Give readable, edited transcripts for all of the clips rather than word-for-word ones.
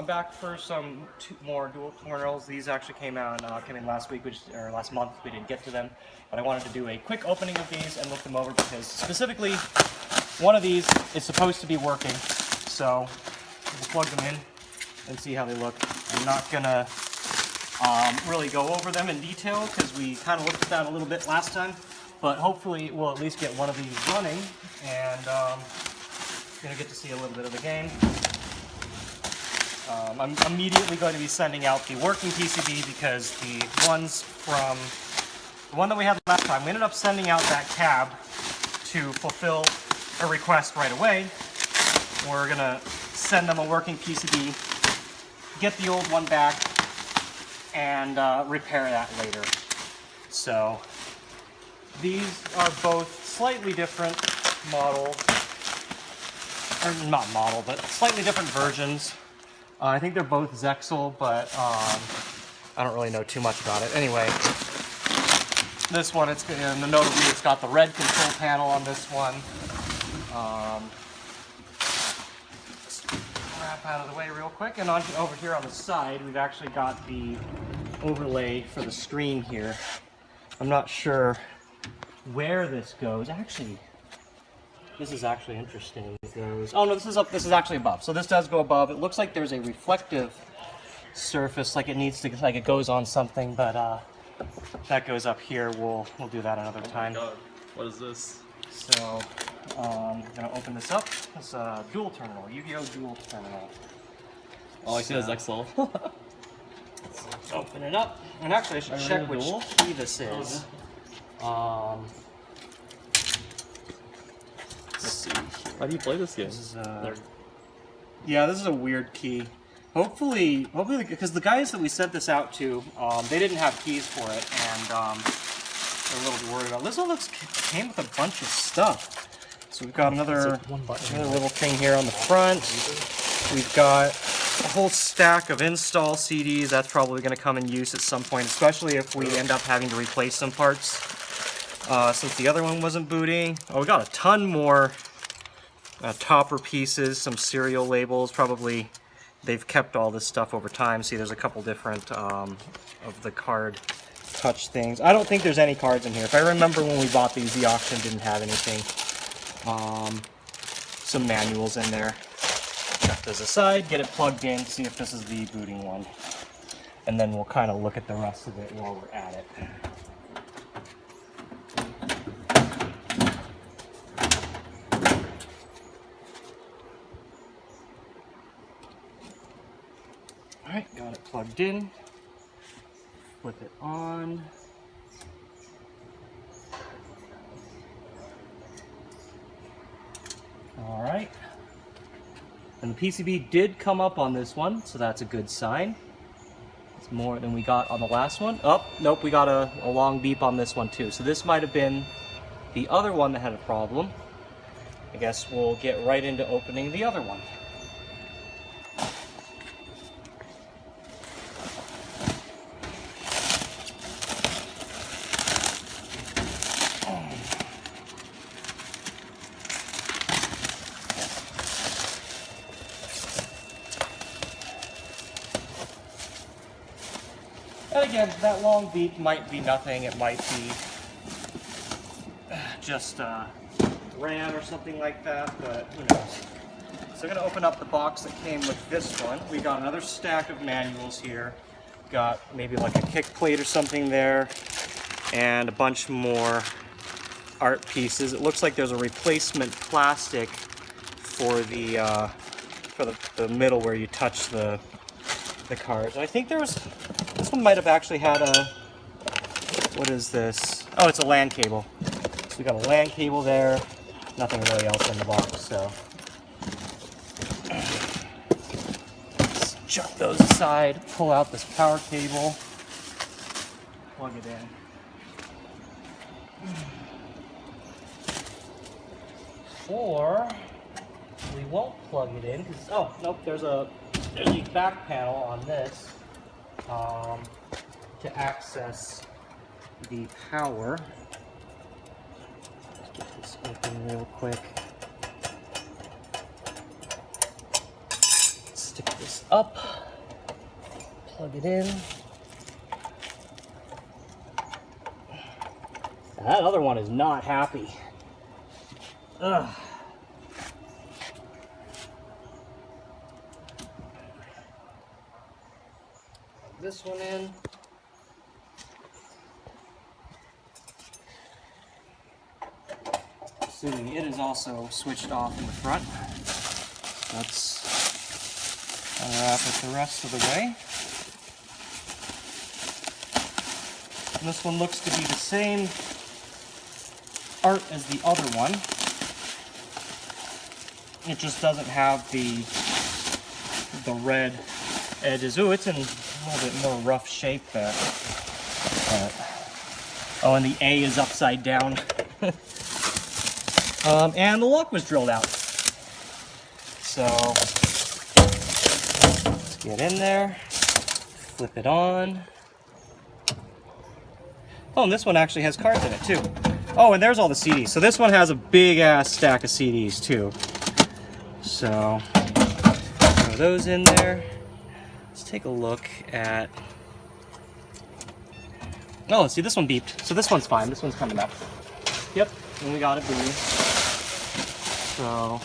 back for some more dual terminals. These actually came in last week, or last month. We didn't get to them, but I wanted to do a quick opening of these and look them over because specifically one of these is supposed to be working. So we'll plug them in and see how they look. I'm not gonna really go over them in detail because we kind of looked at that a little bit last time, but hopefully we'll at least get one of these running and gonna get to see a little bit of the game. I'm immediately going to be sending out the working PCB because the one that we had last time, we ended up sending out that cab to fulfill a request right away. We're gonna send them a working PCB, get the old one back, and repair that later. So these are both slightly different models, or not model, but slightly different versions. I think they're both Zexel, but I don't really know too much about it. Anyway, this one, notably it's got the red control panel on this one. Let's wrap out of the way real quick, and over here on the side, we've actually got the overlay for the screen here. I'm not sure where this goes. Actually, this is actually interesting. It goes, oh no, this is up. This is actually above. So this does go above. It looks like there's a reflective surface, like it needs to, like it goes on something, but that goes up here. We'll do that another time. Oh my God. What is this? So I'm gonna open this up. It's a dual terminal, YuGiOh Duel Terminal. Oh, I see the Zexel. Let's open it up. And actually, I should check which key this is. Let's see. How do you play this game? This is yeah, this is a weird key. Hopefully, because the guys that we sent this out to, they didn't have keys for it, and they're a little bit worried about. This one came with a bunch of stuff. So we've got another little thing here on the front. We've got a whole stack of install CDs. That's probably going to come in use at some point, especially if we end up having to replace some parts. Since the other one wasn't booting. Oh, we got a ton more topper pieces, some serial labels. Probably they've kept all this stuff over time. See, there's a couple different of the card touch things. I don't think there's any cards in here. If I remember when we bought these, the auction didn't have anything. Some manuals in there. Set this aside, get it plugged in, see if this is the booting one. And then we'll kind of look at the rest of it while we're at it. Alright, got it plugged in. Flip it on. Alright. And the PCB did come up on this one, so that's a good sign. It's more than we got on the last one. Oh, nope, we got a long beep on this one too. So this might have been the other one that had a problem. I guess we'll get right into opening the other one. And again, that long beep might be nothing. It might be just RAM or something like that, but who knows. So I'm going to open up the box that came with this one. We got another stack of manuals here. Got maybe like a kick plate or something there, and a bunch more art pieces. It looks like there's a replacement plastic for the middle where you touch the cards. I think there was. This one might have actually had a, what is this? Oh, it's a LAN cable. So we got a LAN cable there. Nothing really else in the box, so. Let's chuck those aside, pull out this power cable, plug it in. Or we won't plug it in, because, oh, nope, there's a back panel on this. To access the power. Get this open real quick. Let's stick this up, plug it in. That other one is not happy. Ugh. Plug this one in. Assuming it is also switched off in the front. Let's unwrap it the rest of the way. And this one looks to be the same art as the other one. It just doesn't have the red edges. Ooh, it's in a little bit more rough shape there. Oh, and the A is upside down. And the lock was drilled out. So let's get in there, flip it on. Oh, and this one actually has cards in it too. Oh, and there's all the CDs. So this one has a big ass stack of CDs too. So throw those in there. Let's take a look at. Oh, see, this one beeped. So this one's fine. This one's coming up. Yep, and we got it booted. So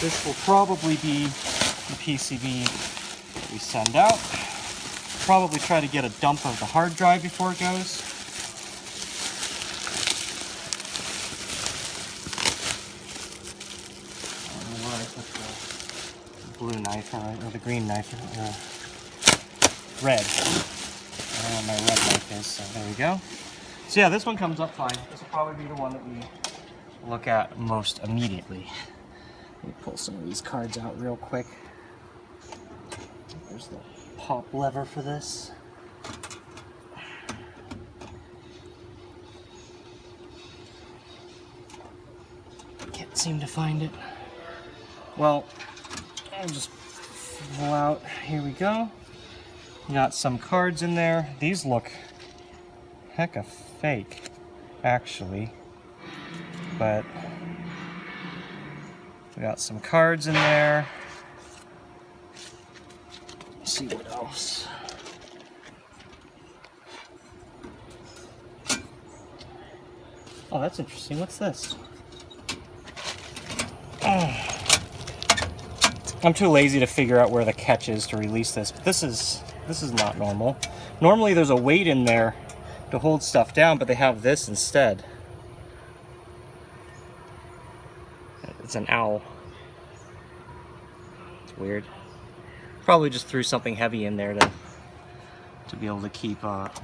this will probably be the PCB that we send out. Probably try to get a dump of the hard drive before it goes. I don't know where I put the blue knife, or the green knife, red. I don't know where my red knife is, so there we go. So yeah, this one comes up fine. This will probably be the one that we look at most immediately. Let me pull some of these cards out real quick. There's the pop lever for this. Can't seem to find it. Well, I'll just pull out. Here we go. Got some cards in there. These look hecka fake, actually. But we got some cards in there. Let's see what else. Oh, that's interesting. What's this? Oh. I'm too lazy to figure out where the catch is to release this, but this is not normal. Normally there's a weight in there to hold stuff down, but they have this instead. It's an owl. It's weird. Probably just threw something heavy in there to be able to keep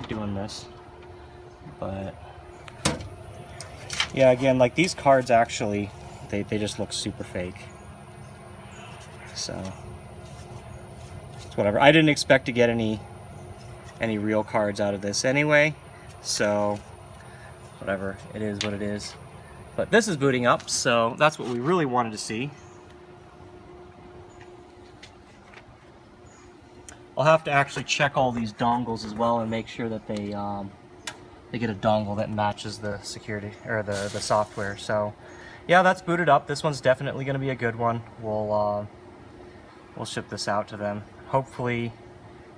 doing this. But yeah, again, like these cards actually, they just look super fake. So it's whatever. I didn't expect to get any real cards out of this anyway, so whatever, it is what it is. But this is booting up, so that's what we really wanted to see. I'll have to actually check all these dongles as well and make sure that they get a dongle that matches the security or the software. So yeah, that's booted up. This one's definitely going to be a good one. We'll ship this out to them. Hopefully,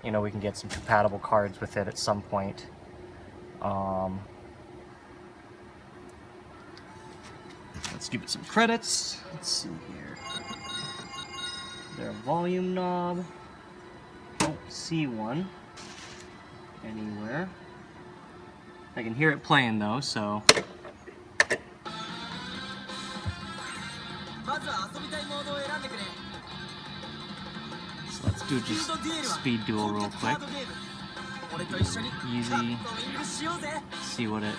you know, we can get some compatible cards with it at some point. Let's give it some credits. Let's see here. Is there a volume knob? Don't see one anywhere. I can hear it playing though, so. So let's do just speed duel real quick. Easy. See what it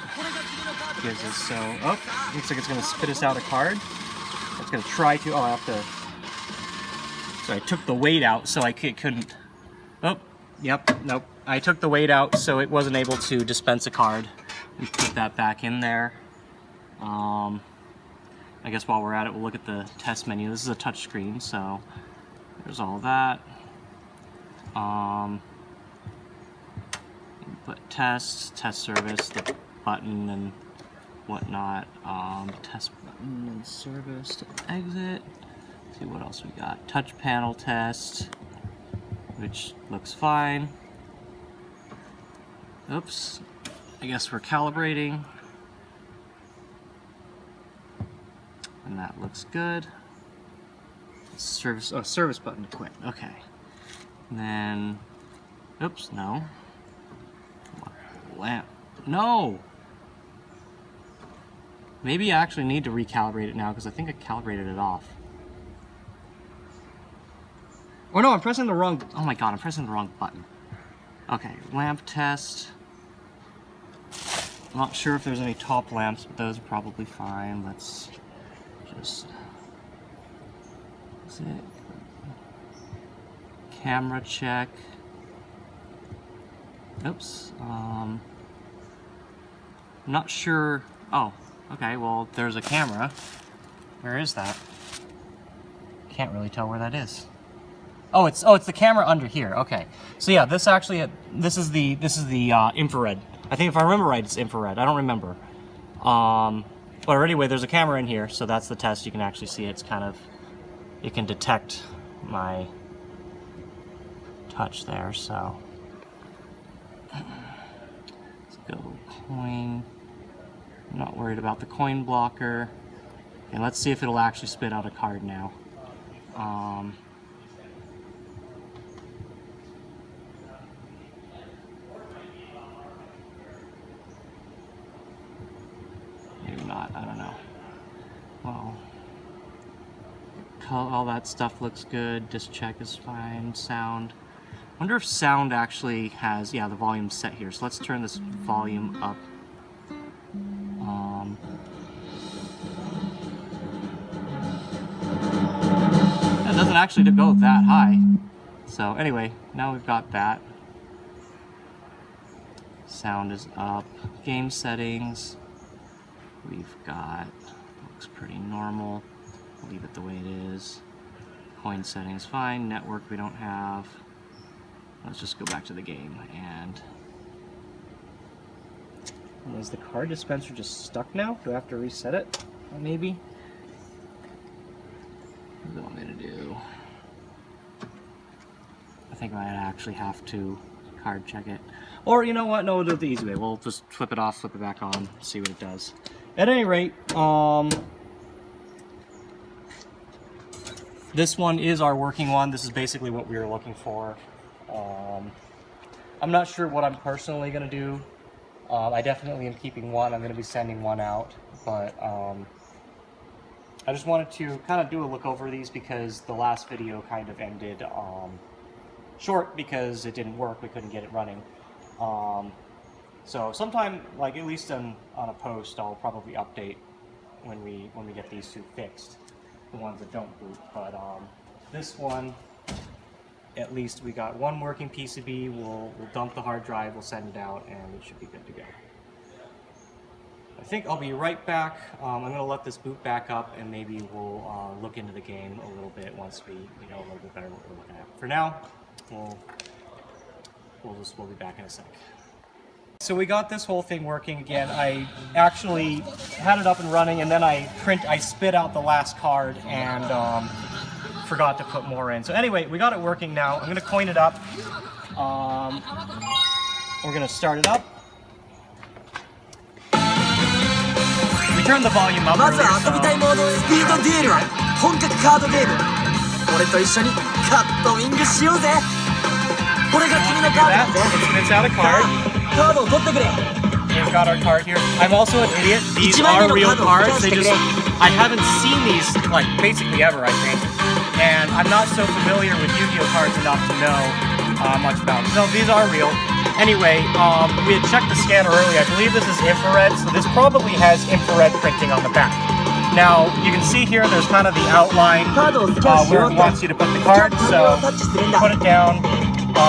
gives us. So, oh, looks like it's going to spit us out a card. It's going to try to. Oh, I have to. So I took the weight out, so I couldn't. Oh, yep, nope. I took the weight out, so it wasn't able to dispense a card. We put that back in there. I guess while we're at it, we'll look at the test menu. This is a touch screen, so there's all that. Put test service, the button, and whatnot. Test button and service to exit. Let's see what else we got. Touch panel test, which looks fine. Oops, I guess we're calibrating. And that looks good. Service button to quit. Okay. And then, oops, no. Lamp. No! Maybe I actually need to recalibrate it now because I think I calibrated it off. Oh no, I'm pressing the wrong, oh my god, I'm pressing the wrong button. Okay, lamp test. I'm not sure if there's any top lamps, but those are probably fine. Let's just, that's it. Camera check. Oops. I'm not sure. Oh, okay. Well, there's a camera. Where is that? Can't really tell where that is. Oh, it's the camera under here. Okay. So yeah, this is the infrared. I think if I remember right, it's infrared. I don't remember. But anyway, there's a camera in here, so that's the test. You can actually see it's kind of, it can detect my touch there. So. Let's go coin. I'm not worried about the coin blocker. And let's see if it'll actually spit out a card now. Maybe not, I don't know. Well, all that stuff looks good. Disc check is fine. Sound. I wonder if sound actually has, yeah, the volume's set here. So let's turn this volume up. It doesn't actually go that high. So anyway, now we've got that. Sound is up. Game settings. We've got, looks pretty normal. We'll leave it the way it is. Coin settings fine. Network we don't have. Let's just go back to the game. And is the card dispenser just stuck now? Do I have to reset it? Maybe? What do you want me to do? I think I might actually have to card check it. Or you know what? No, we'll do it the easy way. We'll just flip it off, flip it back on, see what it does. At any rate, this one is our working one. This is basically what we were looking for. I'm not sure what I'm personally going to do. I definitely am keeping one. I'm going to be sending one out, but I just wanted to kind of do a look over these because the last video kind of ended short because it didn't work. We couldn't get it running. So sometime, like at least on a post, I'll probably update when we get these two fixed, the ones that don't boot. But this one, at least we got one working PCB. We'll dump the hard drive, we'll send it out, and it should be good to go. I think I'll be right back. I'm going to let this boot back up, and maybe we'll look into the game a little bit once we know a little bit better what we're looking at. For now, we'll be back in a sec. So we got this whole thing working again. I actually had it up and running, and then I spit out the last card and forgot to put more in. So anyway, we got it working now. I'm going to coin it up. We're going to start it up. We turned the volume up earlier, so... It spits out a card. We've got our card here. I'm also an idiot. These are real cards. I haven't seen these, like, basically ever, I think. And I'm not so familiar with YuGiOh cards enough to know much about them. No, these are real. Anyway, we had checked the scanner earlier. I believe this is infrared, so this probably has infrared printing on the back. Now, you can see here there's kind of the outline where it wants you to put the card, so put it down.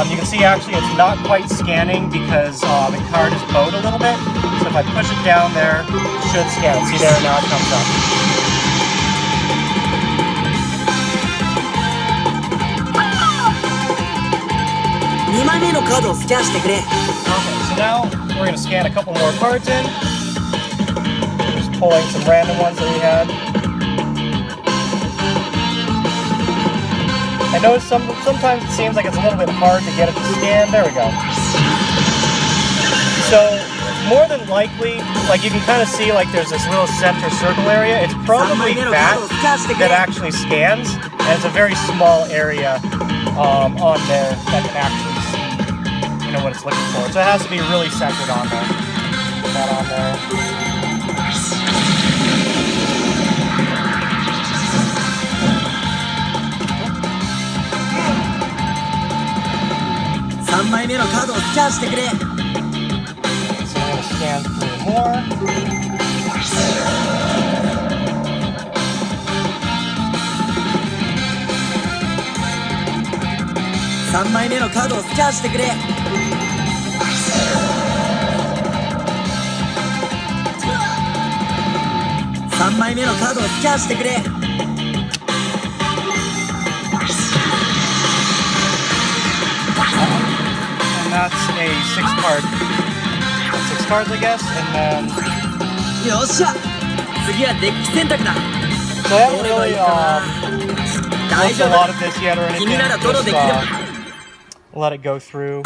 You can see actually it's not quite scanning because the card is bowed a little bit. So if I push it down there, it should scan. See there, now it comes up. Okay, so now we're going to scan a couple more cards in. pulling some random ones that we had. I noticed sometimes it seems like it's a little bit hard to get it to scan. There we go. So, more than likely, like you can kind of see like there's this little center circle area. It's probably that actually scans, and it's a very small area on there that can actually see, you know, what it's looking for. So it has to be really centered on there. Put that on there. So I'm going to scan through more. And that's a 6-card. 6 cards, I guess, and then. So I haven't really looked a lot of this yet or anything. Just let it go through.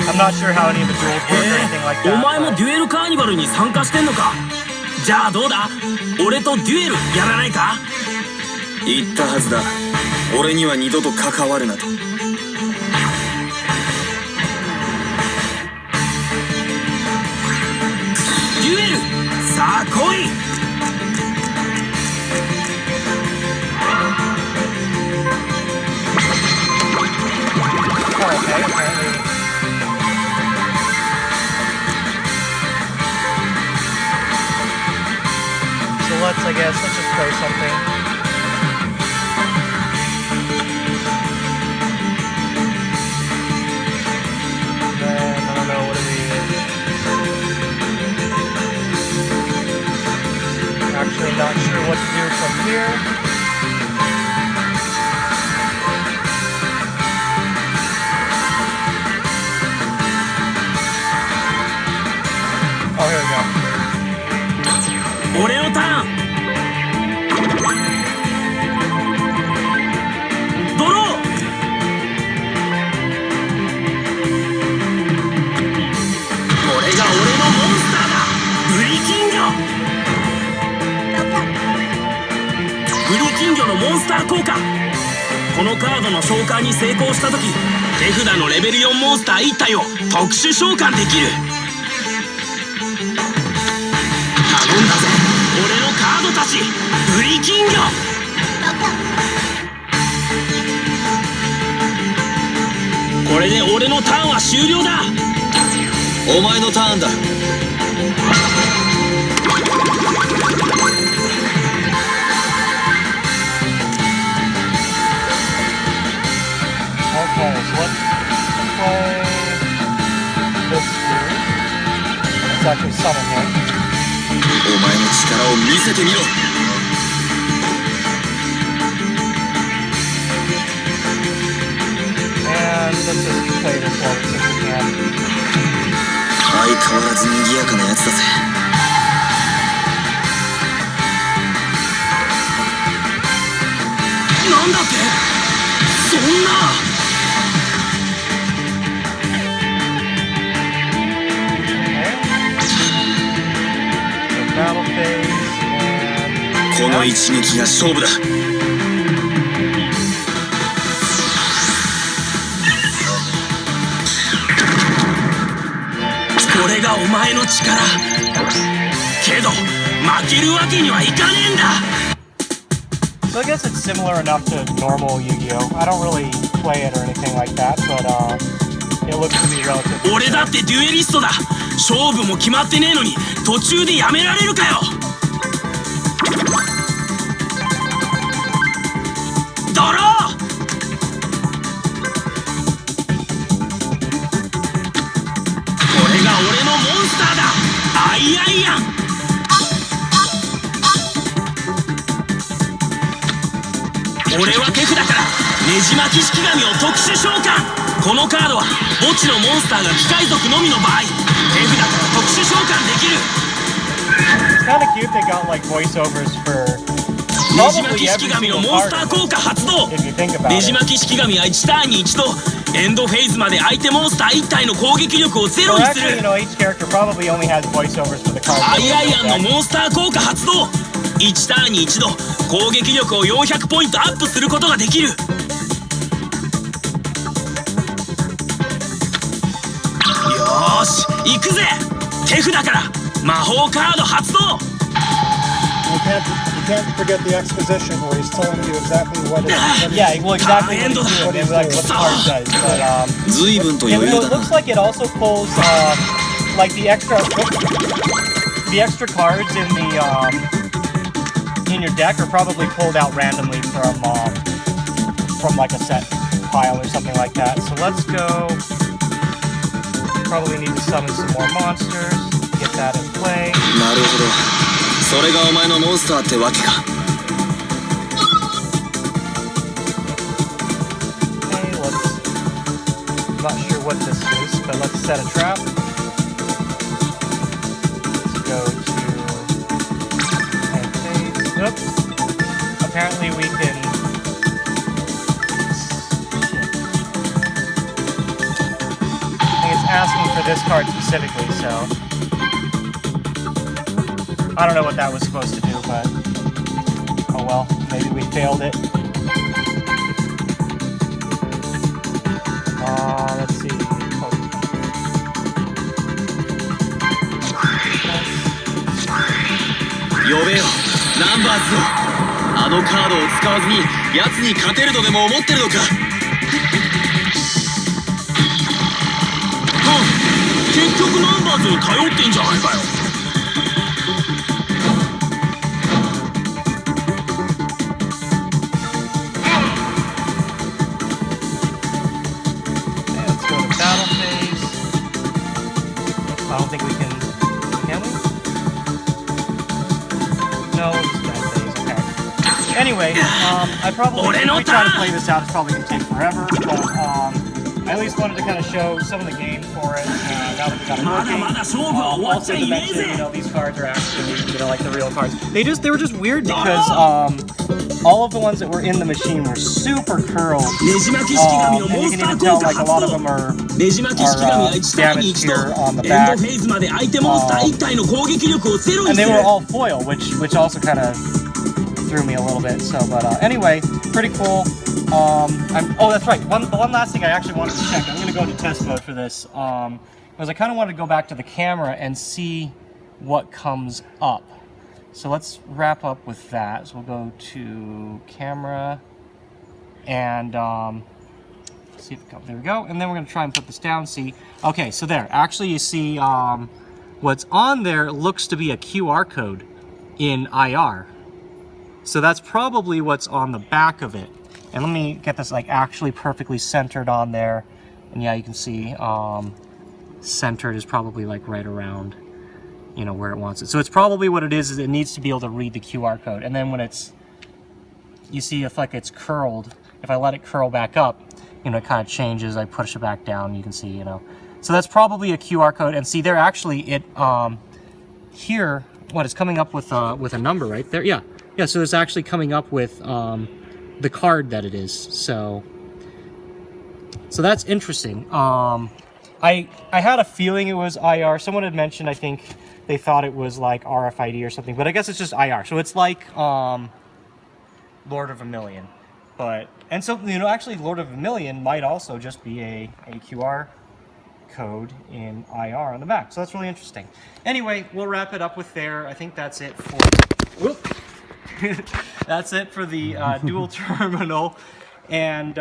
I'm not sure how any of the duels work or anything like that. お前もデュエルカーニバルに参加してんのか。じゃあどうだ、俺とデュエルやらないか。言ったはずだ、俺には二度と関わるなと。デュエル、さあ来い。Okay, apparently. So let's just play something. Then, I don't know, what do we... Actually not sure what to do from here. Oh, here we go. 俺のターン。ドロー。これが俺のモンスターだ。ブリキン魚。ブリキン魚のモンスター効果。このカードの召喚に成功した時、手札のレベル4モンスター1体を特殊召喚できる。頼んだぜ、俺のカードたち。ブリキン魚。これで俺のターンは終了だ。お前のターンだ。Okay, so let's play this dude. Let's actually summon him. お前の力を見せてみろ。And let's just play this one since we can. 相変わらず賑やかなやつだぜ。なんだって？そんな。この一撃が勝負だ。これがお前の力。けど負けるわけにはいかねえんだ。So I guess it's similar enough to normal Yu-Gi-Oh! I don't really play it or anything like that, but it looks to be relatively. 俺だってデュエリストだ。勝負も決まってねえのに途中でやめられるかよ。ドロー。これが俺のモンスターだ。アイアイアン。俺は手札からねじ巻き式神を特殊召喚。このカードは墓地のモンスターが機械族のみの場合、手札から特殊召喚できる。it's kind of cute they got like voiceovers for ねじ巻 probably き every 式神の single モンス card ター in 効 this, 果発動 if you think about ねじ it. 巻き式神は1ターンに1度エンドフェーズまで相手モンスター1体の攻撃力をゼロ Or にす actually, る you know, each character probably only has voiceovers for the cards. アイアイアンの Right? モンスター効果発動1ターンに1度攻撃力を400ポイントアップすることができるよーし行くぜ手札から魔法カード発動 You can't forget the exposition where he's telling you exactly what it is. Yeah, well, exactly Ah, what he's doing, like what the card says. But 随分と yeah, 余 so 裕 it だな looks like it also pulls like the extra cards in your deck are probably pulled out randomly from like a set pile or something like that. So let's go. Probably need to summon some more monsters. Get that in play. なるほどそれがお前のモンスターってわけか Okay, I'm not sure what this is, but let's set a trap. Let's go to Oops. Apparently we can. I think it's asking for this card specifically, so I don't know what that was supposed to do, but oh well, maybe we failed it. Let's see. Oh. 呼べよナンバーズあのカードを使わずに奴に勝てるとでも思ってるのか結局ナンバーズに頼ってんじゃないかよ Let's go to battle phase. I don't think we can. Can we? No, it's battle phase. Okay. Anyway, I probably if we try to play this out, it's probably gonna take forever. But I at least wanted to kind of show some of the game for it. Now that we got it working. Also to mention, you know, these cards are actually, you know, like the real cards. They were just weird because all of the ones that were in the machine were super curled. And you can even tell like a lot of them are damaged here on the back. And they were all foil, which also kind of threw me a little bit. So, but anyway, pretty cool. Oh, that's right. One last thing I actually wanted to check. I'm going to go to test mode for this. Because I kind of wanted to go back to the camera and see what comes up. So let's wrap up with that. So we'll go to camera and see if it comes. There we go. And then we're going to try and put this down. See. Okay, so there. Actually, you see what's on there looks to be a QR code in IR. So that's probably what's on the back of it. And let me get this like actually perfectly centered on there. And yeah, you can see centered is probably like right around, you know, where it wants it. So it's probably what it is it needs to be able to read the QR code. And then when it's, you see if like it's curled, if I let it curl back up, you know, it kind of changes. I push it back down, you can see, you know. So that's probably a QR code. And see, they're actually, it, here, what, it's coming up with a number right there. Yeah, yeah, so it's actually coming up with, the card that it is, so that's interesting. I had a feeling it was IR. Someone had mentioned, I think they thought it was like RFID or something, but I guess it's just IR. So it's like Lord of Vermilion, and so, you know, actually Lord of Vermilion might also just be a QR code in IR on the back. So that's really interesting. Anyway, we'll wrap it up with there. I think that's it for. Whoop. That's it for the dual terminal, and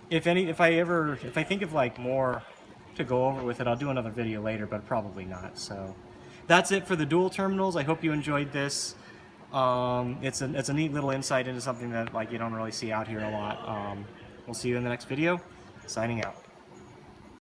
if I think of like more to go over with it, I'll do another video later, but probably not. So that's it for the dual terminals. I hope you enjoyed this. It's a neat little insight into something that like you don't really see out here a lot. We'll see you in the next video. Signing out.